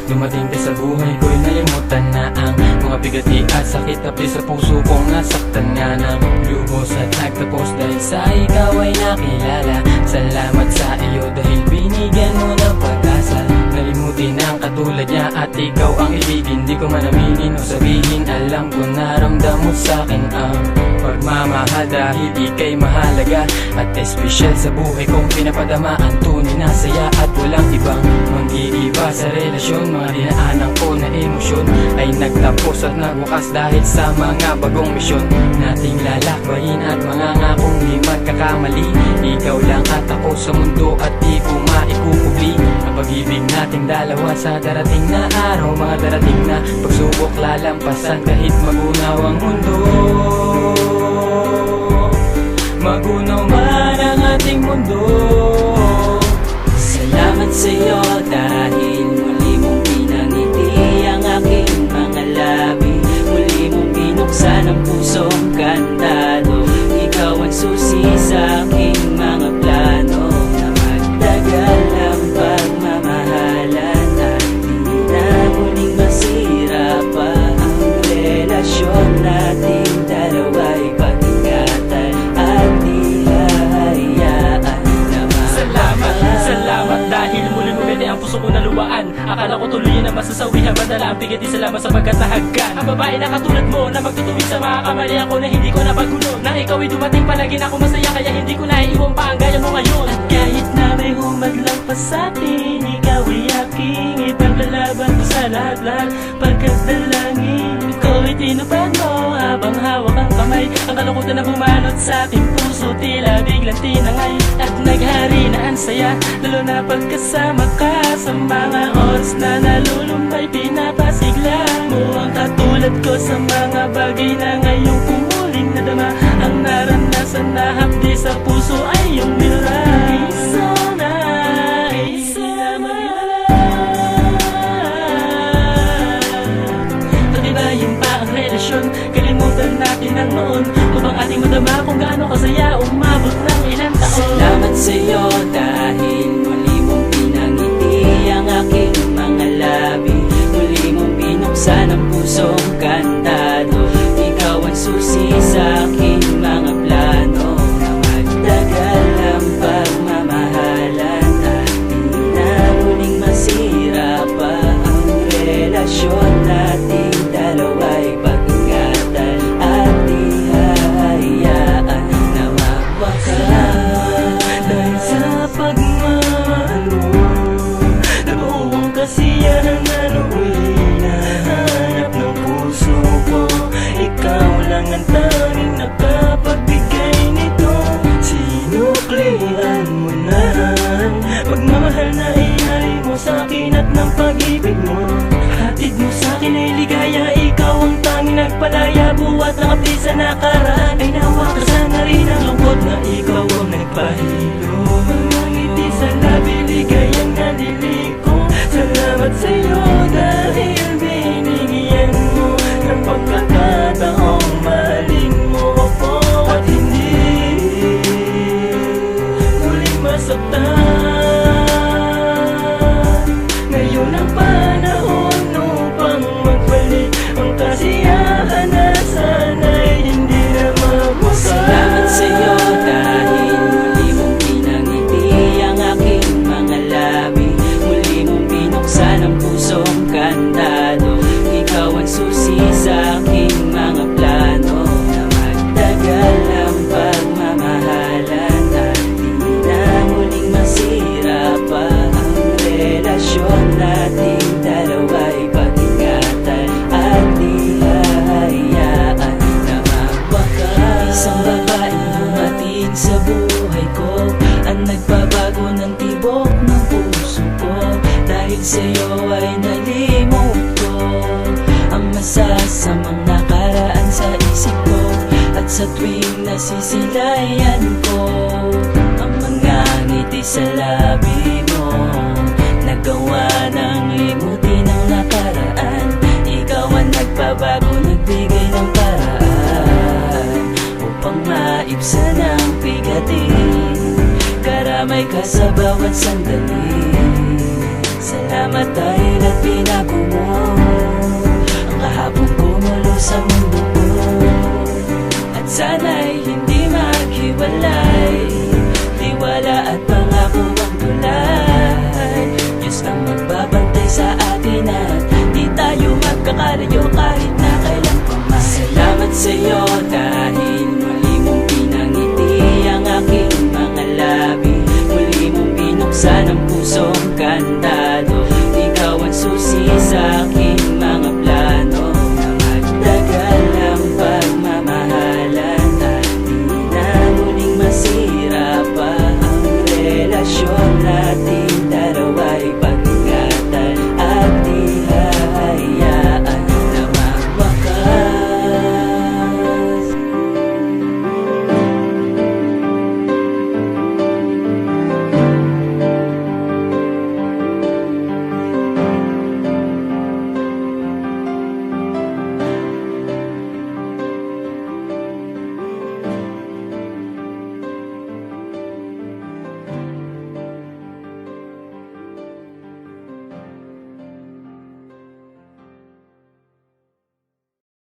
Dumating ka sa buhay ko'y nalimutan na ang mga bigati at sakit Kapli sa puso kong nasaktan nga ng lubos at nagtapos dahil sa ikaw ay nakilala. Salamat sa iyo dahil binigyan mo ng pag-asa. Nalimutin ang katulad niya at ikaw ang ibigin. Di ko man aminin o sabihin, alam ko naramdam mo sa'kin ang pagmamahal dahil ika'y mahalaga at espesyal sa buhay kong pinapadama. Ang tunay na saya at walang ibang mag-iiba sa relasyon. Mga dinaanan ko na emosyon ay nagtapos at nagwakas dahil sa mga bagong misyon nating lalakbayin at mga ngakong di magkakamali. Ikaw lang at ako sa mundo at di ko maikukubli ang pag-ibig nating dalawa sa darating na araw. Mga darating na pagsubok lalampasan kahit magunaw ang mundo. Magunaw man ang ating mundo. Salamat sa'yo dahil muli mong pinangiti ang aking mga labi. Muli mong binuksan ang pusong kantado. Ikaw ang susi sa aking mga plano na magtagal ang pagmamahalan at di na muling masira pa ang relasyon nating dalawa'y pag-ingatan at di hahayaan na mamahal. Salamat dahil muli mo bete ang puso ko na luwaan. Akala ko tuloy na masasawihan, madala ang bigati. Salamat sa pagkatahagan. Ang babae na katulad mo na magtutuwid sa mga kamalian ko na hindi ko nabagulo. Na ikaw ay dumating palagi na ako masaya kaya hindi ko naiiwan pa ang gaya mo ngayon. At kahit na may humadlang pa sa'tin, ikaw ay aking ipaglalaban ko sa lahat-lahat. Pagkat dalangin ko ay tinupad mo habang hawak ang kamay. Ang kalungkutan na bumalot sa aking puso tila biglang tinangay. At naghari na ang saya, lalo na pagkasama ka sa mga oras na nalulumbay. Pinapasigla mo ang katulad ko sa mga bagay na ngayong kumuling nadama. Ang naranasan na hapdi sa puso ay iyong nilay. Sana ay pag-ibayin pa ang relasyon, kalimutan natin ang noon upang ating madama kung gaano kasaya umabot ng ilang taon. Salamat sa'yo dahil muli mong pinangiti ang aking mga labi. Muli mong binuksan ang pusong kantado. Ikaw ang susi sa aking mga plano na magtagal ang pagmamahalan at di na muling masira pa ang relasyon nating dalawa'y pag-ingatan at di hahayaan na mawakas. Dahil sa pagmamahal mo, nabuo ang kasiyahan na nooy hinahanap ng puso ko. Ikaw lang ang tanging nakapagbigay nito. Sinuklian mo na ang pagmamahal na ihari mo sa'kin at ng pag-ibig mo. Hatid mo sa'kin ay ligaya, ikaw ang tanging nagpalaya. Buwat ng api sa nakaraan ay nawakasan na rin ang lungkot na ikaw ang nagpahilo. Mga ngiti sa labi, ligayang naliliko. Salamat sa'yo dahil binigyan mo ng pagkakataong mahalin mo ako at hindi muling masaktan. Ngayon ang panahon upang magbalik ang kasiyahan na sana'y hindi na mawakas. Salamat sa'yo dahil muli mong pinangiti ang aking mga labi. Muli mong binuksan ang pusong kantado. Ikaw ang susi sa aking mga plano na magtagal ang pagmamahalan at di na muling masira pa ang relasyon nating dalawa'y pag-ingatan at di hahayaan na mawakas. Isang babaeng dumating sa buhay ko ang nagbabago ng tibok ng puso ko. Dahil sa'yo ay nalimot ko ang masasamang nakaraan sa isip ko. At sa tuwing nasisilayan ko ang mga ngiti sa labi mo, nagawa ng limutin ang nakaraan. Ikaw ang nagbabago, nagbigay ng paraan upang maibsan ang bigatin. Karamay ka sa bawat sandali. Salamat dahil at binago mo ang kahapon ko mula sa mundo ko. At sana'y hindi maghiwalay, tiwala at